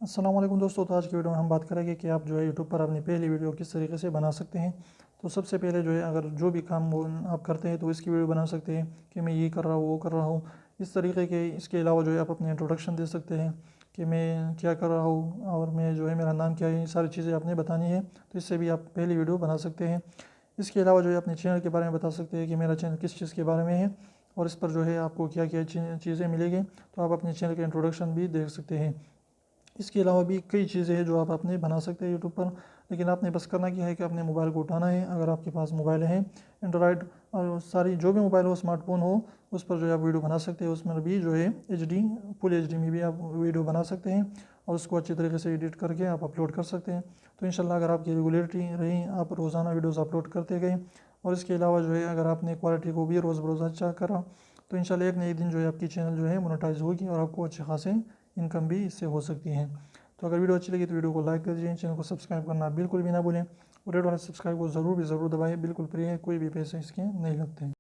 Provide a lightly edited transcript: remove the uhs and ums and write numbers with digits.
अस्सलाम वालेकुम दोस्तों। तो आज की वीडियो में हम बात करेंगे कि आप जो है यूट्यूब पर अपनी पहली वीडियो किस तरीके से बना सकते हैं। तो सबसे पहले जो है अगर जो भी काम वो आप करते हैं तो इसकी वीडियो बना सकते हैं कि मैं ये कर रहा हूँ वो कर रहा हूँ इस तरीके के। इसके अलावा जो है आप अपने इंट्रोडक्शन दे सकते हैं कि मैं क्या कर रहा हूँ और मैं जो है मेरा नाम क्या है, ये सारी चीज़ें आपने बतानी है। तो इससे भी आप पहली वीडियो बना सकते हैं। इसके अलावा जो है अपने चैनल के बारे में बता सकते हैं कि मेरा चैनल किस चीज़ के बारे में है और इस पर जो है आपको क्या क्या चीज़ें मिलेगी। तो आप अपने चैनल के इंट्रोडक्शन भी देख सकते हैं। इसके अलावा भी कई चीज़ें हैं जो आप अपने बना सकते हैं यूट्यूब पर, लेकिन आपने बस करना क्या है कि अपने मोबाइल को उठाना है। अगर आपके पास मोबाइल है एंड्रॉयड और सारी जो भी मोबाइल हो, स्मार्टफोन हो, उस पर जो है आप वीडियो बना सकते हैं। उसमें भी जो है HD फुल HD में भी आप वीडियो बना सकते हैं और उसको अच्छी तरीके से एडिट करके आप अपलोड कर सकते हैं। तो इंशाल्लाह अगर आपकी रेगुलरिटी रही, आप रोज़ाना वीडियोज़ अपलोड करते गए और इसके अलावा जो है अगर आपने क्वालिटी को भी रोज़ बरोज़ अच्छा करा तो इंशाल्लाह एक न एक दिन जो है आपकी चैनल जो है मोनेटाइज होगी और आपको अच्छे खासे इनकम भी इससे हो सकती है। तो अगर वीडियो अच्छी लगी तो वीडियो को लाइक कर दीजिए, चैनल को सब्सक्राइब करना बिल्कुल भी ना भूलें और रेड वाले सब्सक्राइब को ज़रूर दबाएं। बिल्कुल फ्री है, कोई भी पैसे इसके नहीं लगते हैं।